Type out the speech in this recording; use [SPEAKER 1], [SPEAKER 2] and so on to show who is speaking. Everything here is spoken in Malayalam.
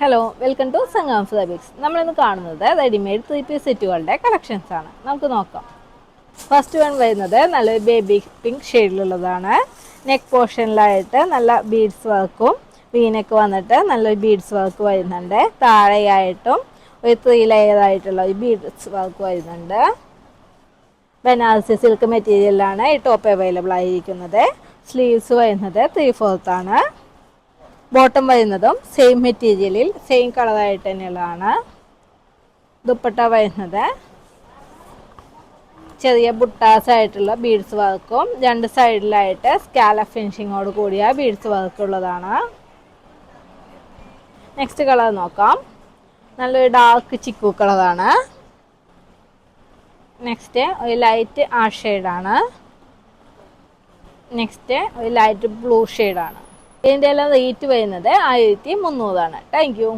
[SPEAKER 1] Hello welcome to Sangam fabrics. നമ്മളിന്ന് കാണുന്നത് റെഡിമെയ്ഡ് 3 പീസ് സെറ്റുകളുടെ കളക്ഷൻസ് ആണ്. നമുക്ക് നോക്കാം. ഫസ്റ്റ് വൺ വരുന്നത് നല്ലൊരു ബേബി പിങ്ക് ഷെയ്ഡിലുള്ളതാണ്. നെക്ക് പോർഷനിലായിട്ട് നല്ല ബീഡ്സ് വർക്കും വീനൊക്കെ വന്നിട്ട് നല്ലൊരു ബീഡ്സ് വർക്ക് വരുന്നുണ്ട്. താഴെയായിട്ടും ഒരു 3 ലെയർ ആയിട്ടുള്ള ഒരു ബീഡ്സ് വർക്ക് വരുന്നുണ്ട്. ബനാറസി സിൽക്ക് മെറ്റീരിയലാണ് ഈ ടോപ്പ് അവൈലബിൾ ആയിരിക്കുന്നത്. സ്ലീവ്സ് വരുന്നത് 3/4 ആണ്. ബോട്ടം വരുന്നതും സെയിം മെറ്റീരിയലിൽ സെയിം കളറായിട്ട് തന്നെയുള്ളതാണ്. ദുപ്പട്ട വരുന്നത് ചെറിയ ബുട്ടാസ് ആയിട്ടുള്ള ബീഡ്സ് വർക്കും രണ്ട് സൈഡിലായിട്ട് സ്കാലപ്പ് ഫിനിഷിങ്ങോട് കൂടിയ ബീഡ്സ് വർക്ക് ഉള്ളതാണ്. നെക്സ്റ്റ് കളർ നോക്കാം. നല്ലൊരു ഡാർക്ക് ചിക്കു കളറാണ്. നെക്സ്റ്റ് ഒരു ലൈറ്റ് ആഷ് ഷെയ്ഡാണ്. നെക്സ്റ്റ് ഒരു ലൈറ്റ് ബ്ലൂ ഷെയ്ഡാണ്. ഇതിൻ്റെ എല്ലാം റേറ്റ് വരുന്നത് 1300 ആണ്. Thank you.